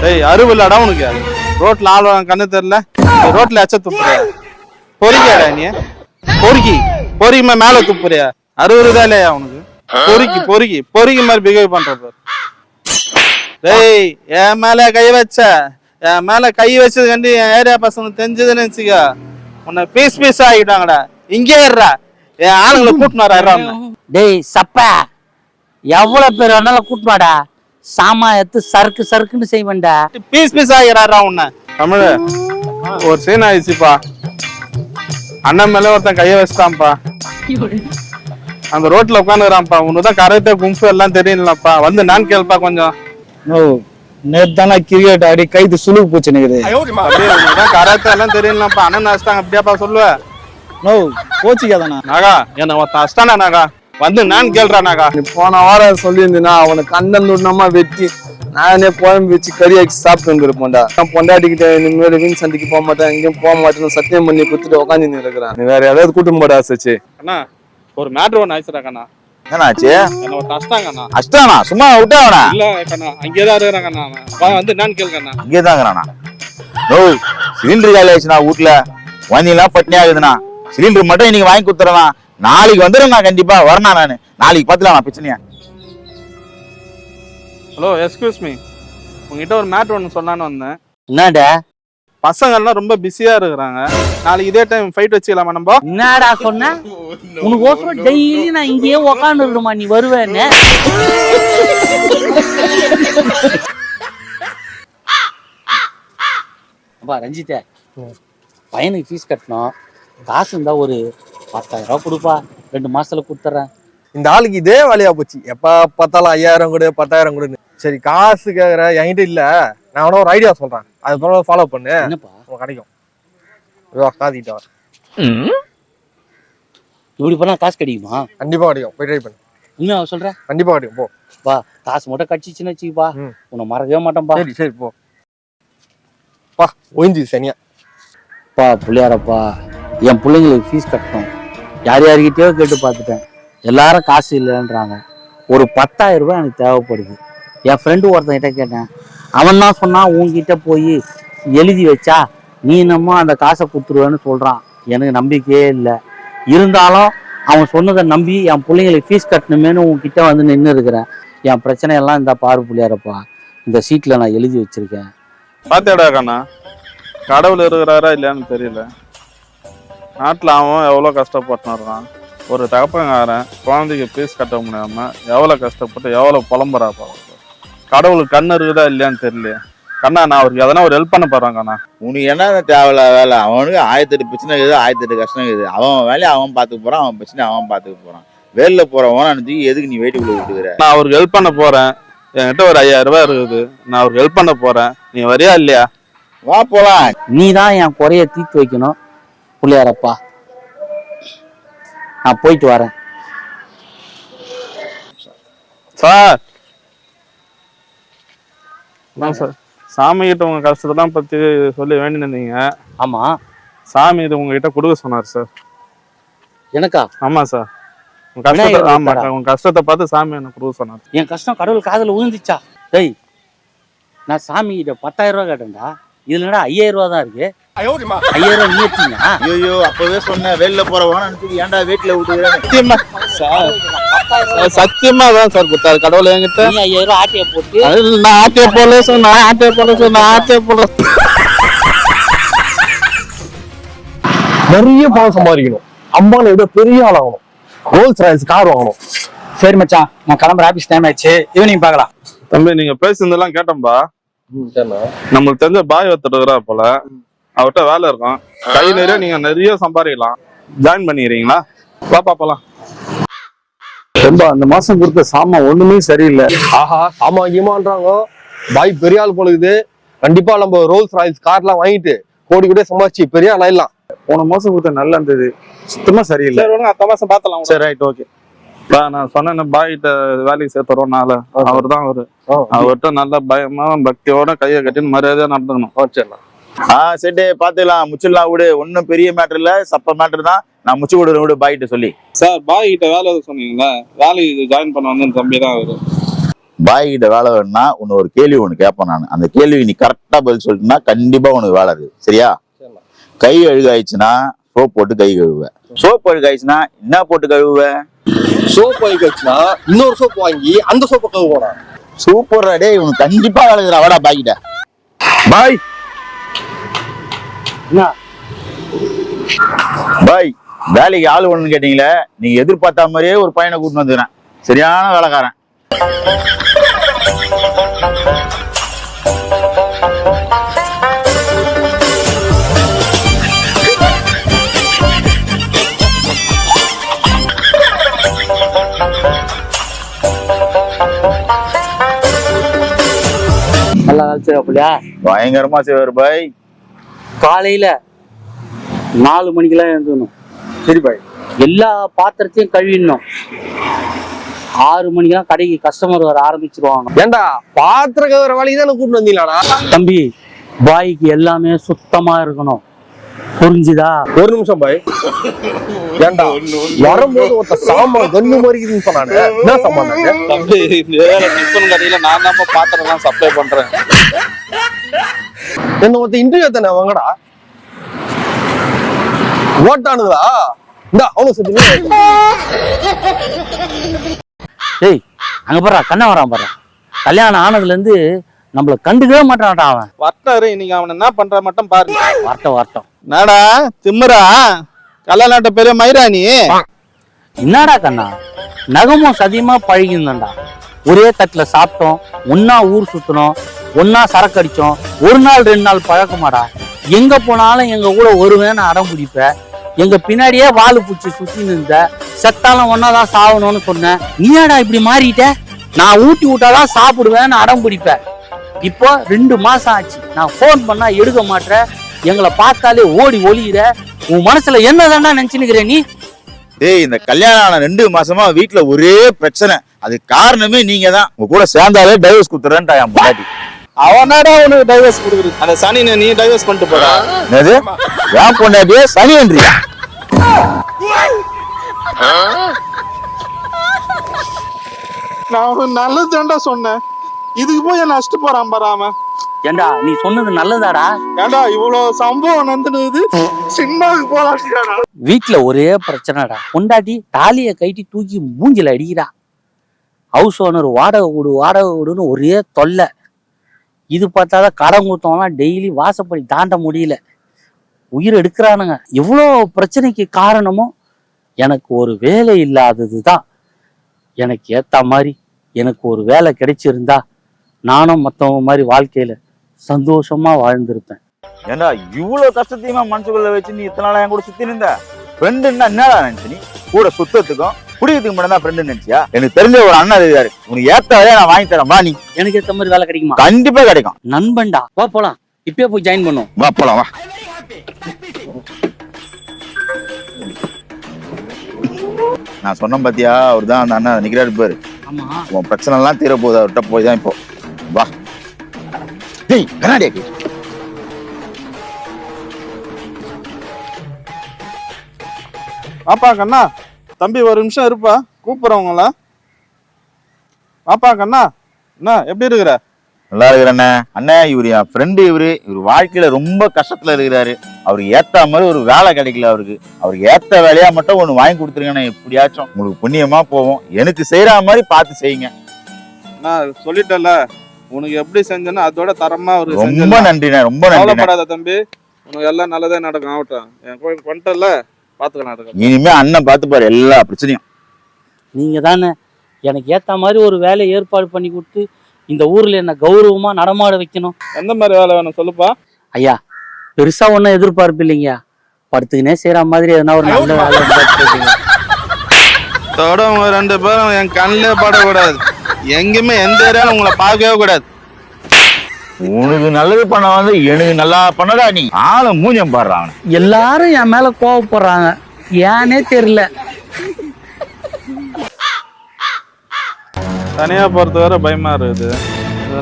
ஏய் அருவில்லடா உனக்கு. ரோட்ல ஆள் கண்ணு தெரியல, ரோட்ல எச்ச துப்புறியா? பொறிக்காடா நீ? பொறிக்கு மேல துப்புறியா? அறுவதுதான் இல்லையா உனக்கு? பொறிக்கு மாதிரி பிஹேவ் பண்றது. டேய் என் மேல கை வச்சது கண்டி என் ஏரியா பசங்க தெரிஞ்சதுன்னு நினைச்சுக்க, உன்னை பீஸ் ஆகிட்டாங்கடா. இங்கே இருறா, என் ஆளுங்களை கூட்டினாரா? டேய் சப்பா, எவ்வளவு பேர் வேணாலும் கூட்டுவாடா, சாமா எடுத்து சறுக்குன்னு செய்வேன்டா. பீஸ் ஆகிறாரா உன்னை? தமிழ ஒரு சீன் ஆயிடுச்சுப்பா. அண்ணன் மேல ஒருத்தன் கைய வச்சுட்டான்ப்பா. அந்த ரோட்ல உட்காந்துக்கிறான்ப்பா. உனதான் கரெக்டா கும்பு எல்லாம் தெரியலப்பா. வந்து நான் கேள்ப்பா கொஞ்சம். நேத்தானா கிரிக்கெட் ஆடி கைது சுழுக்கு போச்சு நிக்குது. கரெக்டா எல்லாம் தெரியலப்பா. அண்ணன் அடிச்சிட்டாங்க அப்படியாப்பா சொல்லுவ? நோ கோச்சிக்காதானா நாகா, என்ன ஒருத்தன் அடிச்சிட்டானா நாகா? வந்து நான் கேள்றா நாகா. நீ போன வாரம் சொல்லியிருந்தீனா அவனை கண்டன் துண்ணமா வெட்டி நானே குழம்பு வச்சு கறியாக்கி சாப்பிட்டு வந்துருப்போம்டா. நான் பொண்டாட்டிக்கிட்ட இனிமேல் வீண் சந்தைக்கு போக மாட்டேன், எங்கேயும் போக மாட்டேன்னு சத்தியம் பண்ணி குத்துட்டு உட்காந்து இருக்கிறான். நீ வேற ஏதாவது கூட்டம் போட ஆசைச்சு. அண்ணா ஒரு மேட்ரு ஒன்று ஆயிடுச்சுடாக்கண்ணா. என்னாச்சு? என்ன ஒருத்தன் அடிச்சிட்டாங்கண்ணா. அஷ்டானா சும்மா விட்டாவனா? இல்ல கண்ணா, அங்கேதான் இருக்கிறாங்கண்ணா. வந்து நான் கேளுங்கண்ணா. அங்கேதாங்கிறானா? நோ சிலிண்டர் காலி ஆயிடுச்சுண்ணா வீட்டுல. வண்டிலாம் பட்டினி ஆகுதுண்ணா. சிலிண்டர் மட்டும் இன்னைக்கு வாங்கி கொடுத்துறேண்ணா. நாளைக்கு வந்துடும் நான் கண்டிப்பா வரணும். நானு நாளைக்கு பார்த்துலாம் பிரச்சனையா. ஹலோ எக்ஸ்கியூஸ் மீ, உங்ககிட்ட ஒரு மேட்ரு ஒன்று சொன்னான்னு வந்தேன். என்னடா? பசங்கள்லாம் ரொம்ப பிஸியா இருக்கிறாங்க. நாளைக்கு இதே டைம் ஃபைட் வச்சுக்கலாமா நம்ம? என்னடா சொன்ன? உனக்கு ஓசரம் டெய்லி நான் இங்கேயே உக்காந்து இருக்கணுமா, நீ வருவேன்னு? அப்பா ரஞ்சித்த, பையனுக்கு ஃபீஸ் கட்டணும், காசு இருந்தா ஒரு 10,000 ரூபா கொடுப்பா, 2 மாசத்துல கொடுத்துட்றேன். இந்த ஆளுக்கு இதே வேலையா போச்சு. எப்ப பார்த்தாலும் 5,000 கொடு 10,000 கொடுன்னு. சரி காசு கேக்குற, என்கிட்ட இல்ல, நான் அவன ஒரு ஐடியா சொல்றேன், அது ஃபாலோ பண்ணு. என்னப்பா? உனக்கு கிடைக்கும். காதிட்டு வர இப்படி பண்ணா காசு கிடைக்குமா? கண்டிப்பா கிடைக்கும், போய் ட்ரை பண்ணு. உண்மையா சொல்ற? கண்டிப்பா கிடைக்கும், போ. வா, காசு மட்டும் கட்சிச்சுன்னு வச்சுப்பா, உன்னை மறக்கவே மாட்டேன்பா. சரி போ பா. ஒழிஞ்சு சனியா பா பிள்ளையாரப்பா, என் பிள்ளைங்களுக்கு ஃபீஸ் கட்டணும். யார்கிட்டயோ கேட்டு பார்த்துட்டேன், எல்லாரும் காசு இல்லைன்றாங்க. ஒரு 10,000 ரூபாய் எனக்கு தேவைப்படுது. என் ஃப்ரெண்டு ஒருத்தன்கிட்ட கேட்டேன், அவன் தான் சொன்னான் உன்கிட்ட போய் எழுதி வச்சா நீ என்னமோ அந்த காசை கொடுத்துருவேன்னு சொல்றான். எனக்கு நம்பிக்கையே இல்லை. இருந்தாலும் அவன் சொன்னதை நம்பி என் பிள்ளைங்களுக்கு ஃபீஸ் கட்டணுமேனு உன்கிட்ட வந்து நின்று இருக்கிறேன். என் பிரச்சனையெல்லாம் இந்த பாரு பிள்ளையாரப்பா, இந்த சீட்டில் நான் எழுதி வச்சிருக்கேன். பாத்தேடா கண்ணா, கடவுள் இருக்கிறாரா இல்லையான்னு தெரியல. நாட்டில் அவன் எவ்வளோ கஷ்டப்பட்டுறான். ஒரு தகப்பங்காரன் குழந்தைக்கு ஃபீஸ் கட்ட முடியாம எவ்வளோ கஷ்டப்பட்டு எவ்வளோ புலம்புறாப்பா. கடவுளுக்கு கண்ணு இருக்குதா இல்லையான்னு தெரியல. கண்ணா, நான் அவருக்கு எதனா ஒரு ஹெல்ப் பண்ண போறேன் கண்ணா. உனக்கு என்ன தேவையில்ல வேலை? அவனுக்கு 1008 பிரச்சனை இருக்குது, 1008 கஷ்டம் இருக்குது. அவன் வேலையை அவன் பார்த்துக்க போறான், அவன் பிரச்சனை அவன் பார்த்துக்க போறான். வேலையில போறவன் அனுப்பி எதுக்கு நீ வெயிட்டுக்குள்ள விட்டுக்கிற? நான் அவருக்கு ஹெல்ப் பண்ண போறேன். என்கிட்ட ஒரு 5,000 ரூபாய் இருக்குது. நான் அவருக்கு ஹெல்ப் பண்ண போறேன். நீ வரியா இல்லையா? வா போலாம். நீ தான் என் குறைய தீர்த்து வைக்கணும் பிள்ளையாரப்பா. நான் போயிட்டு வரேன். சார் சார், சாமி கிட்ட உங்க கஷ்டத்தெல்லாம் பத்தி சொல்லி வேண்டி இருந்தீங்க. ஆமா, சாமி இது உங்ககிட்ட கொடுக்க சொன்னார் சார். எனக்கா? ஆமா சார், உங்க கஷ்டத்தை, ஆமா உங்க கஷ்டத்தை பார்த்து சாமி எனக்கு கொடுக்க சொன்னார். என் கஷ்டம் கடவுள் காதுல விழுந்துச்சா? டேய், நான் சாமி கிட்ட 10,000 ரூபாய் கேட்டேன்டா. இதுல என்னடா 5,000 ரூபாய் தான் இருக்கு. 5,000 ரூபாய் நீ எடுத்தீங்க? ஐயோ, அப்பவே சொன்ன வேலையில போறவன் அனுப்பி ஏன்டா வீட்டுல விட்டுக்கிறேன்? சத்தியமா தான் சார் கொடுத்தாரு கடவுள் என்கிட்ட. நீ 5,000 ரூபாய் ஆட்டிய போட்டு. நான் ஆட்டிய போல சார், நான் ஆட்டிய போல. நிறைய பணம் சம்பாதிக்கணும், அம்பானை விட பெரிய ஆளாகணும், ரோல்ஸ் ராய்ஸ் கார் வாங்கணும். சரி மச்சான், நான் கிளம்புற, ஆபீஸ் டைம் ஆயிடுச்சு, ஈவினிங் பார்க்கலாம். தம்பி, நீங்க பேசுனதெல்லாம் கேட்டோம்பா. நம்மளுக்கு தெரிஞ்ச பாய் ஒருத்தர் போல, அவர்கிட்ட வேலை இருக்கும், கை நிறைய நீங்க நிறைய சம்பாதிக்கலாம். ஜாயின் பண்ணிக்கிறீங்களா? பாப்பா போலாம். அந்த மாசம் கொடுத்த சாமா ஒண்ணுமே சரியில்லை. ஆஹா, சாமா அங்கேயுமான்றாங்க. பாய் பெரிய ஆள் போலுக்குது. கண்டிப்பா நம்ம ரோல்ஸ் ராய்ஸ் கார்லாம் வாங்கிட்டு கோடி கூட சம்பாதிச்சு பெரிய ஆள் ஆயிடலாம். போன மாசம் கொடுத்த நல்லா இருந்தது, சுத்தமா சரியில்லை. அடுத்த மாசம் பாத்தலாம். சரி, ரைட், ஓகே. நான் சொன்னேன் பாய்கிட்ட வேலைக்கு சேர்த்துறோம்னால அவர் தான் அவர்கிட்ட நல்ல பயமா பக்தியோட கையை கட்டின்னு மரியாதையா நடந்துக்கணும். சரி பாத்துக்கலாம், முச்சிடலாம் விடு. ஒன்னும் பெரிய மேட்டர் இல்ல, சப்ப மேட்டர் தான். நான் முச்சு விடுறேன் விடு பாய்கிட்ட சொல்லி. சார், பாய் கிட்ட வேலை சொன்னீங்களா? வேலைக்கு ஜாயின் பண்ண வந்து தம்பி தான் அவரு. பாய் கிட்ட வேலை வேணும்னா உன்னை ஒரு கேள்வி ஒண்ணு கேட்பேன் நான். அந்த கேள்விக்கு நீ கரெக்டா பதில் சொல்லிட்டுனா கண்டிப்பா உனக்கு வேலை இருக்கு. சரியா? கை அழுகாயிடுச்சுன்னா சோப் போட்டு கை கழுவுவேன். சோப்பு அழுகாயிடுச்சுன்னா என்ன போட்டு கழுவுவேன்? சோப்பு வாங்கிச்சுன்னா இன்னொரு சோப்பு வாங்கி அந்த சோப்பை கழுவுவோம். சூப்பர் டே, உனக்கு கண்டிப்பா வேலை இருக்குடா. வாடா பாய் கிட்ட. பாய் பாய், வேலைக்கு ஆள் ஒண்ணுன்னு கேட்டீங்களே, நீங்க எதிர்பார்த்த மாதிரியே ஒரு பையனை கூட்டிட்டு வந்துக்கிறேன். சரியான வேலைக்காரன். நல்லா வேலை பயங்கரமா செய்வார் பாய். காலையில 4 மணிக்கெல்லாம் எழுந்துக்கணும். சரி பாய். எல்லா பாத்திரத்தையும் கழுவிடணும். 6 மணிக்கெல்லாம் கடைக்கு கஸ்டமர் வர ஆரம்பிச்சிருவாங்க. ஏண்டா பாத்திர கவர வேலைக்கு தானே கூட்டிட்டு வந்தீங்களாடா? தம்பி, பாய்க்கு எல்லாமே சுத்தமா இருக்கணும். புரிஞ்சுதா? ஒரு நிமிஷம் பாய். ஏண்டா வரும்போது ஒருத்த சாமான் கண்ணு மறிக்குதுன்னு சொன்னானே, என்ன சாமான்? தம்பி, டிஃபன் கடையில நான் தான் பாத்திரம் எல்லாம் சப்ளை பண்றேன். என்ன ஒருத்த இன்டர்வியூ தானே வாங்கடா. ஓட்டானுங்களா? இந்த அவனு சத்தியமே. ஏய், அங்க பாரு, கண்ணா வரான் பாரு. கல்யாணம் ஆனதுல இருந்து நம்மள கண்டுக்கவே மாட்டான்டா அவன். வர்த்தாரு, இன்னைக்கு அவன் என்ன பண்ற மட்டும் பாருங்க. வரட்டும். என்னடா திமிரா? கல்யாண பெரிய மயிராணி. என்னடா கண்ணா, நகமும் சதியமா பழகிருந்தா. ஒரே தட்டுல சாப்பிட்டோம், ஒன்னா ஊர் சுத்தணும், ஒன்னா சரக்கு அடிச்சோம். 1 நாள் 2 நாள் பழக்கமாடா. எங்க போனாலும் எங்க கூட வருவேன்னு அடம் பிடிப்ப. எங்க பின்னாடியே வாலு பூச்சி சுத்தி நின்ற. செத்தாலும் ஒன்னாதான் சாகணும்னு சொன்னேன். நீயாடா இப்படி மாறிட்ட? நான் ஊட்டி விட்டாதான் சாப்பிடுவேன்னு அடம் பிடிப்ப. இப்போ 2 மாசம் ஆச்சு, நான் போன் பண்ணா எடுக்க மாட்டேன். எங்களை பார்த்தாலே ஓடி ஒளியிற. உன் மனசுல என்னதான்டா நினைச்சுன்னுக்கிற நீ? டேய், இந்த கல்யாணம் ஆன 2 மாசமா வீட்டுல ஒரே பிரச்சனை. அது காரணமே நீங்க தான். உங்க கூட சேர்ந்தாலே டைவர்ஸ் குத்துறேன்டா என் முன்னாடி. அவனாடா உனக்கு டைவர்ஸ் கொடுக்குறது? அந்த சனினை நீ டைவர்ஸ் பண்ணிட்டு போடா. என்னது? என் பொண்டாட்டியே சனின்றியா? நான் ஒரு நல்லது தாண்டா சொன்னேன். இதுக்கு போய் என்ன அடிச்சுட்டு போறான் பாராம. ஏண்டா நீ சொன்னது நல்லதாடா? ஏண்டா இவ்வளவு சம்பவம் நடந்துது, சினிமாவுக்கு போலாம். வீட்டுல ஒரே பிரச்சனைடா. பொண்டாட்டி தாலியை கைட்டி தூக்கி மூஞ்சில அடிக்கிறா. ஹவுஸ் ஓனர் வாடகை விடுன்னு ஒரே தொல்லை. இது பார்த்தாதான் கடன் கொடுத்தவங்களாம் டெய்லி வாசப்படி தாண்ட முடியல. உயிர் எடுக்கிறானுங்க. எவ்வளோ பிரச்சனைக்கு காரணமும் எனக்கு ஒரு வேலை இல்லாதது தான். எனக்கு ஏத்த மாதிரி எனக்கு ஒரு வேலை கிடைச்சிருந்தா நானும் மற்றவங்க மாதிரி வாழ்க்கையில சந்தோஷமா வாழ்ந்திருப்பேன். ஏண்டா இவ்வளவு கஷ்டத்தையுமா மனசுக்குள்ள வச்சு நீ இத்தனை நாளா என் கூட சுத்தி இருந்த? ஃப்ரெண்டுன்னா என்னடா நினைச்சு நீ? கூட சுத்தத்துக்கும் குடிக்கிறதுக்கு மட்டும் தான் ஃப்ரெண்டு நினைச்சியா? எனக்கு தெரிஞ்ச ஒரு அண்ணன் இருக்காரு, உனக்கு ஏத்த வேலையை நான் வாங்கி தரேன். வா. நீ எனக்கு ஏத்த மாதிரி வேலை கிடைக்குமா? கண்டிப்பா கிடைக்கும். நண்பன்டா, வா போலாம். இப்பயே போய் ஜாயின் பண்ணுவோம். வா போலாம். வா. நான் சொன்ன பாத்தியா, அவர் தான் அந்த அண்ணன் நிக்கிறாரு பாரு. ஆமா, உன் பிரச்சனை எல்லாம் தீர போகுது. அவர்கிட்ட போய் தான் இப்போ. வா. டேய் கண்ணாடியா. பாப்பா கண்ணா, தம்பி ஒரு நிமிஷம் இருப்பா, கூப்பிடுறவங்கள. பாப்பா கண்ணா, என்ன எப்படி இருக்கிற? நல்லா இருக்கிறண்ணே. அண்ணே, இவர் என் ஃப்ரெண்டு. இவரு வாழ்க்கையில ரொம்ப கஷ்டத்துல இருக்கிறாரு. அவருக்கு ஏத்த மாதிரி ஒரு வேலை கிடைக்கல. அவருக்கு ஏத்த வேலையா மட்டும் ஒண்ணு வாங்கி கொடுத்துருங்கண்ணே. எப்படியாச்சும் உங்களுக்கு புண்ணியமா போவோம். எனக்கு செய்யற மாதிரி பார்த்து செய்யுங்க. நான் சொல்லிட்டேன்ல, உனக்கு எப்படி செஞ்சேன்னா அதோட தரமா ஒரு. ரொம்ப நன்றிண்ணே, ரொம்ப நன்றி. கவலைப்படாத தம்பி, உனக்கு எல்லாம் நல்லதே நடக்கும். ஆகட்டும், என் கோயில் பண்ணிட்டல, பாத்துக்கலாம். இனிமே அண்ணன் பார்த்துப்பாரு எல்லா பிரச்சனையும். நீங்க தானே எனக்கு ஏத்த மாதிரி ஒரு வேலையை ஏற்பாடு பண்ணி கொடுத்து இந்த ஊர்ல என்ன கௌரவமா நடமாட வைக்கணும். எந்த மாதிரி வேலை வேணும் சொல்லுப்பா. ஐயா, பெருசா ஒன்னும் எதிர்பார்ப்பு இல்லைங்க. படுத்துக்கினே செய்யற மாதிரி எதனா ஒரு நல்ல வேலை தொடவங்க 2 பேரும் என் கண்ணிலே படக்கூடாது. எங்குமே எந்த ஏரியாலும் உங்களை பார்க்கவே கூடாது. உனக்கு நல்லது பண்ண வந்து எனக்கு நல்லா பண்ணடா. நீ ஆளை மூஞ்சம் பாடுறான். எல்லாரும் என் மேல கோவப்படுறாங்க, ஏன்னே தெரியல. தனியா போறது வேற பயமா இருக்குது.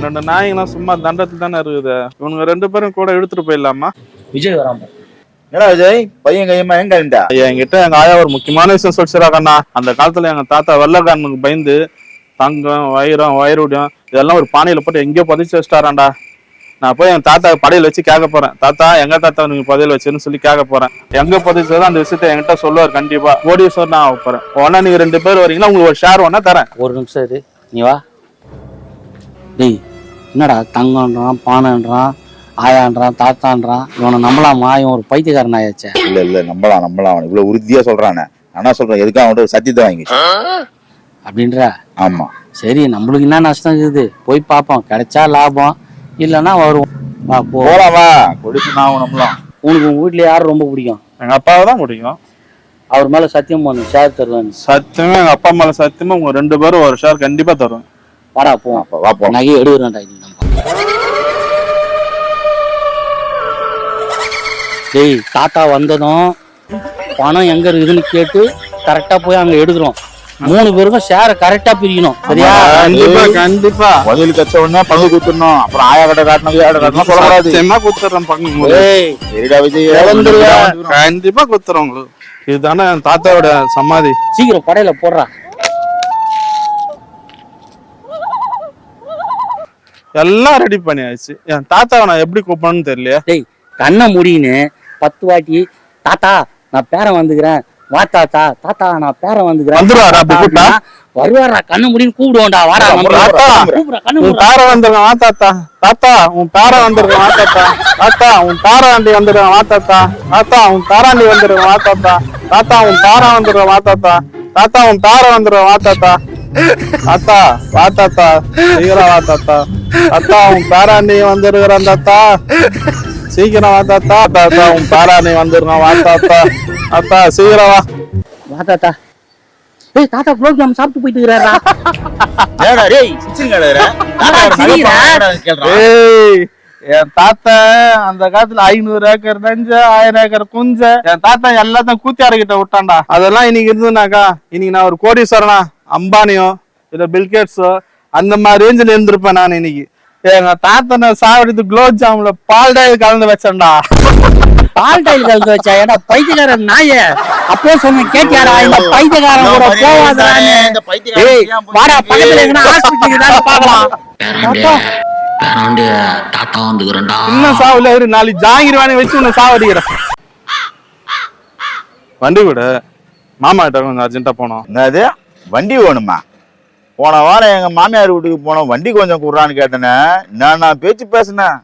2 நாய்ங்களாம் சும்மா தண்டத்துல தானே இருக்குது. இவனுங்க 2 பேரும் கூட எடுத்துட்டு போயிடலாமா? விஜய் வராம. ஏடா விஜய், பையன் கையமா என்கிட்ட என்கிட்ட எங்க ஆயா ஒரு முக்கியமான விஷயம் சொல்லிச்சுறாங்கண்ணா. அந்த காலத்துல எங்க தாத்தா வெள்ளக்காரனுக்கு பயந்து தங்கம் வைரூடியம் இதெல்லாம் ஒரு பானையில போட்டு எங்கேயோ புதைச்சு வச்சிட்டாரான்டா. நான் போய் என் தாத்தா படையில வச்சு கேட்க போறேன். தாத்தா எங்க தாத்தா நீங்க புதையில வச்சுன்னு சொல்லி கேட்க போறேன். எங்க புதைச்சதோ அந்த விஷயத்த என்கிட்ட சொல்லுவார் கண்டிப்பா. கோடீஸ்வரர் நான் ஆக போறேன். உடனே நீங்க 2 பேர் வரீங்கன்னா உங்களுக்கு ஒரு ஷேர் ஒன்னா தரேன். ஒரு நிமிஷம் இரு, நீ வா. டேய் என்னடா தங்கம்ன்றான், பானைன்றான், ஆயான்றான், தாத்தான்றான், இவனை நம்பலாமா? இவன் ஒரு பைத்தியக்காரன் ஆயாச்சே. இல்ல நம்பலாம் அவன் இவ்வளவு உறுதியா சொல்றானே. நான் சொல்றேன் எதுக்காக அவன்கிட்ட ஒரு சத்தியத்தை வாங்கி அப்படின்ற. ஆமா சரி, நம்மளுக்கு என்ன நஷ்டம் இருக்குது, போய் பார்ப்போம். கிடைச்சா லாபம், இல்லைன்னா வருவோம். வா போலாமா கொடுத்து நான் நம்பலாம். உனக்கு உங்க வீட்டுல யாரும் ரொம்ப பிடிக்கும்? எங்க அப்பாவை தான் பிடிக்கும். அவர் மேல சத்தியம் பண்ணு, ஷேர் தருவேன். சத்தியமா எங்க அப்பா மேல சத்தியமா உங்க 2 பேரும் ஒரு ஷேர் கண்டிப்பா தருவேன். வாடா போவோம். வா போ. நகையை எடுக்கிறேன்டா. டேய் தாத்தா வந்ததும் பணம் எங்க இருக்குதுன்னு கேட்டு கரெக்டா போய் அங்க எடுக்கிறோம். 3 பேருக்கும் ஷேரை கரெக்டா பிரிக்கணும், சரியா? கண்டிப்பா முதல் கச்ச உடனே பங்கு குத்துறணும். அப்புறம் ஆயா கடை காட்டணும் சொல்லக்கூடாது. சத்தியமா குத்துறேன் பங்கு. சரிடா விஜய், கண்டிப்பா குத்துறோம் உங்களுக்கு. இதுதானே என் தாத்தாவோட சமாதி. சீக்கிரம் படையில போடுறா. எல்லாம் ரெடி பண்ணியாச்சு. என் தாத்தாவை நான் எப்படி கூப்பிடணும்னு தெரியலையா? டேய் கண்ணை முடின்னு 10 வாட்டி தாத்தா நான் பேரன் வந்துக்கிறேன், வா தாத்தா, தாத்தா நான் பேரன் வந்துக்கிறேன். வந்துருவாரா அப்படி கூப்பிட்டா? வருவாரா? கண்ணு முடின்னு கூப்பிடுவோம்டா. வாடா தாத்தா கூப்பிடுற, கண்ணு உன் பேர வந்துருக்கான் வா தாத்தா. தாத்தா உன் பேர வந்திருக்கான் வா தாத்தா. தாத்தா உன் பேராண்டி வந்துருக்கான் வா தாத்தா. தாத்தா உன் பேராண்டி வந்துருக்கான் வா தாத்தா. தாத்தா உன் பேரா வந்துருக்கான் வா தாத்தா. தாத்தா உன் பேர வந்துருக்கான் வா தாத்தா. தாத்தா வா தாத்தா, சீக்கிரம் வா தாத்தா. தாத்தா உன் பேராண்டி வந்துருக்கிறான் தாத்தா, சீக்கிரம் வா தாத்தா. தாத்தா உன் பேராண்டி வந்துருக்கான் வா தாத்தா. தாத்தா சீக்கிரம் வா. வா தாத்தா. ஏய் தாத்தா ப்ரோக்ராம் சாப்பிட்டு போயிட்டு இருக்கிறாரா? ஏய் என் தாத்தா அந்த காலத்துல 500 ஏக்கர் நஞ்ச 1000 ஏக்கர் குஞ்ச என் தாத்தா எல்லாத்தையும் கூத்தியார கிட்ட விட்டான்டா. அதெல்லாம் இன்னைக்கு இருந்துனாக்கா இன்னைக்கு நான் ஒரு கோடீஸ்வரனா, அம்பானியோ இல்ல பில்கேட்ஸோ அந்த மாதிரி ரேஞ்சில் இருந்திருப்பேன் நான் இன்னைக்கு. எங்க தாத்தனை சாவடித்து குலோப் ஜாமுன்ல பால் டாயில் கலந்து வச்சேன்டா. பால் டைல் கலந்து வச்சா? ஏன்னா பைத்தியக்காரன் நாய அப்பவே சொன்ன கேட்டியாரா? இந்த பைத்தியக்காரன் கூட போவாதான்னு. ஏய் வாடா, பக்கத்துல எங்கனா ஹாஸ்பிடலுக்கு தான் பார்க்கலாம். தாத்தா வந்துக்கிறேன்டா. இன்னும் சாவல, ஒரு 4 ஜாங்கிரி வாங்கி வச்சு உன்னை சாவடிக்கிறேன். வண்டி கூட மாமா கிட்ட கொஞ்சம் அர்ஜென்ட்டா போனோம். என்னது வண்டி வேணுமா? போன வாரம் எங்க மாமியார் வீட்டுக்கு போனோம், வண்டி கொஞ்சம் குடுறான்னு கேட்டேனே. நான் பேச்சு பேசினேன்.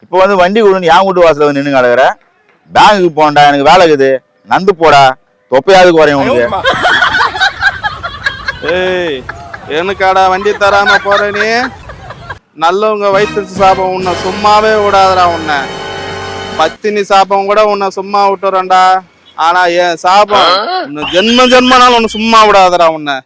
இப்போ வந்து வண்டி கொடுன்னு என் வீட்டு வாசல வந்து நின்று கிடக்குற. பேங்குக்கு போண்டா, எனக்கு வேலை இருக்குது, நந்து போடா, தொப்பையாவது குறையும் உனக்கு. ஏய் எனக்காடா வண்டி தராம போற நீ? நல்லவங்க வயிற்று சாபம் உன்னை சும்மாவே விடாதடா. உன்னை பத்தினி சாபம் கூட உன்னை சும்மா விட்டுறேன்டா. ஆனா என் சாபம் உன்னை ஜென்மனாலும் உன்னை சும்மா விடாதடா. உன்னை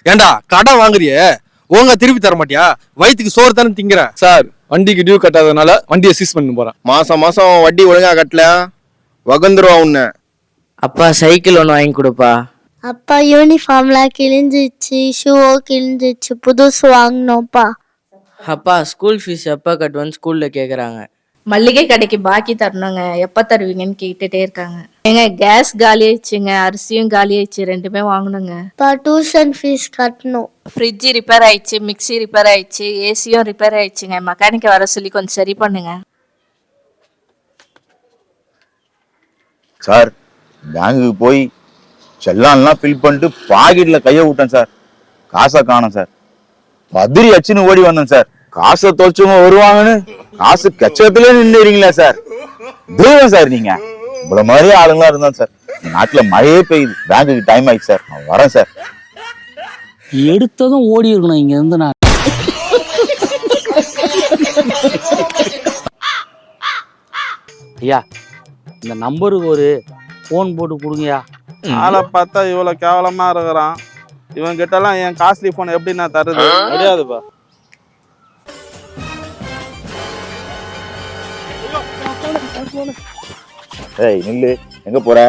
ஏண்டா கடன் வாங்குறிய ஒழுங்கா திருப்பி தர மாட்டியா? வயிற்றுக்கு சோறு தானே திங்கிற. சார் வண்டிக்கு டியூ கட்டாதனால வண்டியை சீஸ் பண்ணி போறேன். மாசம் வட்டி ஒழுங்கா கட்டல வகந்துருவா உன்ன. அப்பா சைக்கிள் ஒன்று வாங்கி கொடுப்பா. அப்பா யூனிஃபார்ம்லாம் கிழிஞ்சிச்சு, ஷூவோ கிழிஞ்சிச்சு, புதுசு வாங்கணும்ப்பா. அப்பா ஸ்கூல் ஃபீஸ் எப்போ கட்டுவேன்னு ஸ்கூல்ல கேட்குறாங்க. மல்லிகை கடைக்கு பாக்கி தரணுங்க, எப்ப தருவீங்கன்னு கேட்டுட்டே இருக்காங்க. ஏங்க கேஸ் காலி ஆயிடுச்சுங்க, அரிசியும் காலி ஆயிடுச்சு, 2மே வாங்கணுங்க. அப்பா டியூஷன் ஃபீஸ் கட்டணும். ஃப்ரிட்ஜ் ரிப்பேர் ஆயிடுச்சு, மிக்ஸி ரிப்பேர் ஆயிடுச்சு, ஏசியும் ரிப்பேர் ஆயிடுச்சுங்க. மெக்கானிக்கை வர சொல்லி கொஞ்சம் சரி பண்ணுங்க. சார் பேங்குக்கு போய் செல்லான்லாம் ஃபில் பண்ணிட்டு பாக்கெட்ல கையை விட்டேன் சார். காசை காணோம் சார். பத்திரி அச்சுன்னு ஓடி வந்தேன் சார். காசை தொலைச்சவங்க வருவாங்கன்னு காசு கச்சத்திலே நின்றுறீங்களா சார்? தெய்வம் சார் நீங்க. இவ்வளவு மாதிரி ஆளுங்களா இருந்தா சார். நாட்டுல மழையே பெய்யுது, பேங்குக்கு டைம் ஆயிடுச்சு சார், நான் வரேன் சார். எடுத்ததும் ஓடி இருக்கணும் இங்க இருந்து. நான் ஐயா இந்த நம்பருக்கு ஒரு போன் போட்டு கொடுங்கயா. ஆளை பார்த்தா இவ்வளவு கேவலமா இருக்கிறான். இவன் கிட்ட எல்லாம் என் காஸ்ட்லி போன் எப்படி நான் தருது? முடியாதுப்பா. ஏய் நில்லு, எங்க போற?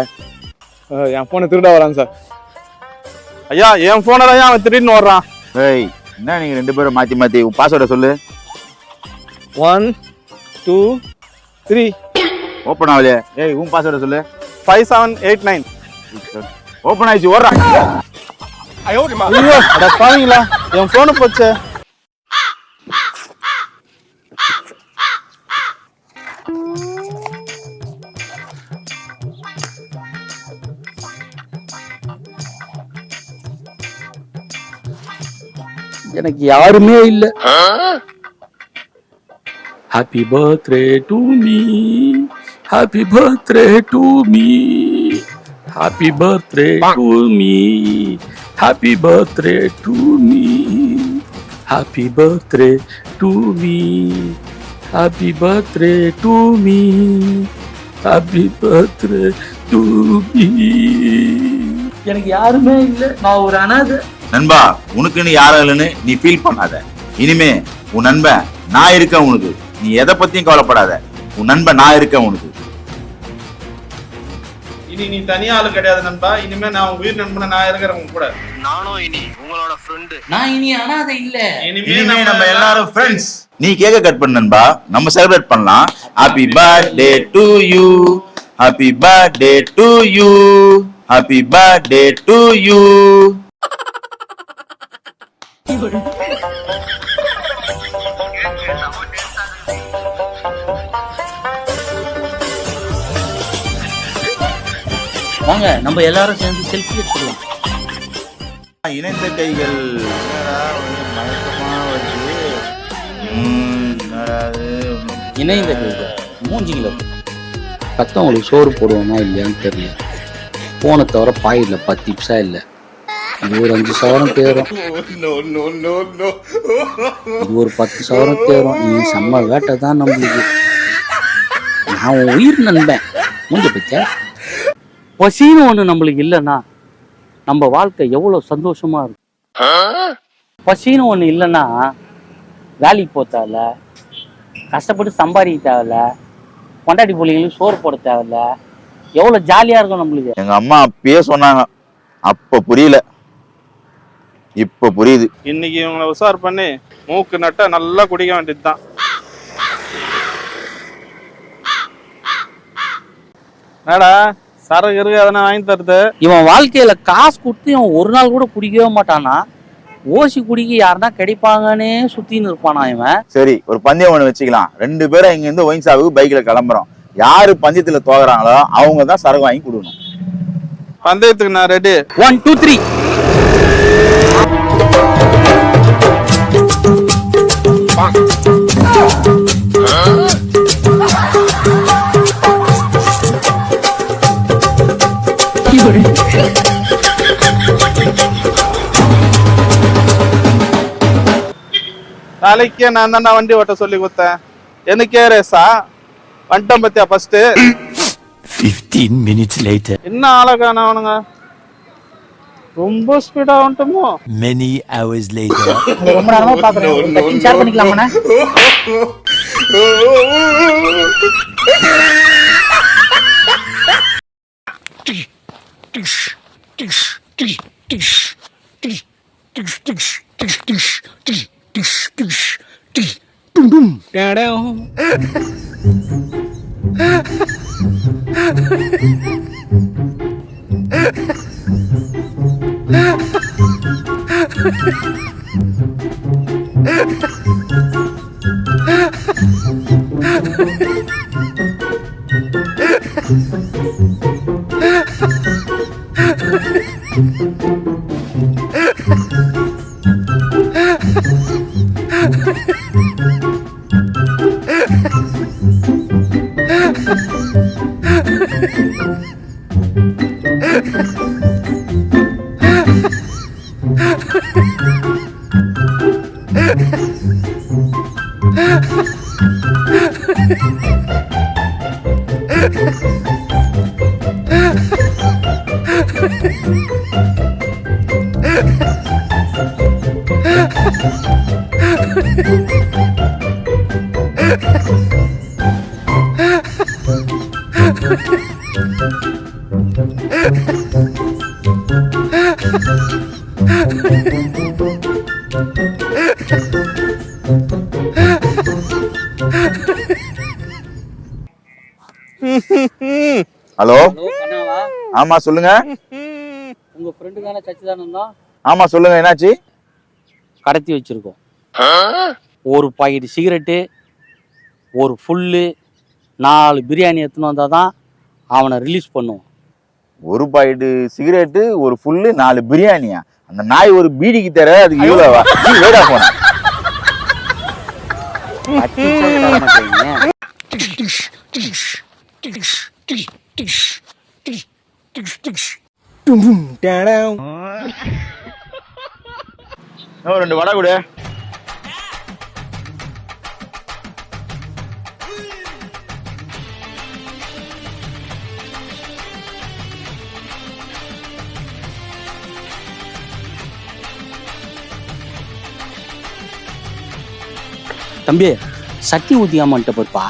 என் போனை திருட வரான் சார். ஐயா என் போனை தான் அவன் திடீர்னு வர்றான். ஏய் என்ன நீங்க 2 பேரும் மாத்தி மாத்தி பாஸ்வேர்டை சொல்லு. 1 2 3 ஓப்பன் ஆகலையே. ஏய் உன் பாஸ்வேர்டு சொல்லு. 5789. ஓப்பன் ஆயிடுச்சு, ஓடுறா. ஐயோ அட பாவீங்களா, என் போனை போச்சே. எனக்கு யாருமே இல்ல. Happy birthday to me, happy birthday to me, happy birthday to me, happy birthday to me, happy birthday to me, happy birthday to me, happy birthday to me. எனக்கு யாருமே இல்ல, நான் ஒரு அனாதை. நண்பா, உனக்குன்னு யாரும் இல்லைன்னு நீ ஃபீல் பண்ணாத. இனிமே உன் நண்பன் நான் இருக்கேன் உனக்கு. நீ எதை பத்தியும் கவலைப்படாத. உன் நண்பன் நான் இருக்கேன் உனக்கு. இனி நீ தனியா ஆளு கிடையாது நண்பா. இனிமே நான் உயிர் நண்பனை நான் இருக்கிறேன் உங்க கூட. நானும் இனி உங்களோட ஃப்ரெண்டு. நான் இனி அனாதை இல்ல. இனிமே நம்ம எல்லாரும் ஃப்ரெண்ட்ஸ். நீ கேக்க கட் பண்ணு நண்பா, நம்ம செலிப்ரேட் பண்ணலாம். Happy birthday to you, happy birthday to you, happy birthday to you. வாங்க நம்ம எல்லாரும் சேர்ந்து செல்ஃபி எடுத்துக்கலாம். இணைந்த கைகள். என்னடா ஒரே மயக்கமா வருது. என்னடா இது? இணைந்த கைகள் மூஞ்சிங்கள பத்தவங்களுக்கு சோறு போடுவோமா இல்லையான்னு தெரியல. போன தவிர பாயில 10 பைசா இல்லை. இது ஒரு 5 சவரம் தேரும், இது ஒரு 10 சவரம் தேரும். நீ செம்ம வேட்டை தான் நம்மளுக்கு. நான் உயிர் நண்பேன். மூஞ்ச பச்ச பசின்னு ஒண்ணு நம்மளுக்கு இல்லைன்னா நம்ம வாழ்க்கை எவ்வளவு சந்தோஷமா இருக்கும். பசின்னு ஒண்ணு இல்லைன்னா வேலைக்கு போக தேவையில்ல, கஷ்டப்பட்டு சம்பாதிக்க தேவையில்ல, கொண்டாடி பிள்ளைங்களுக்கு சோறு போட தேவையில்ல. எவ்வளவு ஜாலியா இருக்கும் நம்மளுக்கு. எங்க அம்மா அப்பயே சொன்னாங்க, அப்ப புரியல, இப்ப புரியுது. இன்னைக்கு இவங்களை உஷார் பண்ணி மூக்கு நட்ட நல்லா குடிக்க வேண்டியதுதான். என்னடா சரக்கு இருக்கு அதனா வாங்கி தருது. இவன் வாழ்க்கையில காசு கொடுத்து இவன் ஒரு நாள் கூட குடிக்கவே மாட்டானா. ஓசி குடிக்க யாருன்னா கிடைப்பாங்கன்னே சுத்தின்னு இருப்பானா இவன். சரி, ஒரு பந்தயம் ஒண்ணு வச்சுக்கலாம். 2 பேரும் இங்க இருந்து ஒயின் ஷாப்புக்கு பைக்ல கிளம்புறோம். யாரு பந்தயத்துல தோக்குறாங்களோ அவங்க தான் சரக்கு வாங்கி கொடுக்கணும். பந்தயத்துக்கு நான் ரெடி. 1 2 3. நாளைக்கே நான் தான்டா வண்டி ஓட்ட சொல்லி கொடுத்தேன். எனக்கே ரேசா வந்துட்டோம் பத்தியா ஃபர்ஸ்ட். 15 minutes later. என்ன ஆளக்கான அவனுங்க ரொம்ப ஸ்பீடா வந்துட்டோமோ. Many hours later. ரொம்ப நேரமா பாக்குறேன். ஷேர் பண்ணிக்கலாமா? ஹலோ, கண்ணாவா? ஆமா சொல்லுங்க. உங்க ஃப்ரெண்டு தானே சச்சிதானந்தம்? ஆமா சொல்லுங்க, என்னாச்சு? கடத்தி வச்சிருக்கோம். ஒரு பாக்கெட் சிகரெட்டு, ஒரு ஃபுல்லு, 4 பிரியாணி எடுத்துன்னு வந்தால் தான் அவனை ரிலீஸ் பண்ணுவோம். ஒரு பாக்கெட்டு சிகரெட்டு, ஒரு ஃபுல்லு, 4 பிரியாணியா? அந்த நாய் ஒரு பீடிக்கு தர அதுக்கு இவ்வளோவா? வேடா போன. இன்னும் 2 வடை கொடு. தம்பி, சக்தி ஊத்தியாமன்ட்ட போய்ப்பா.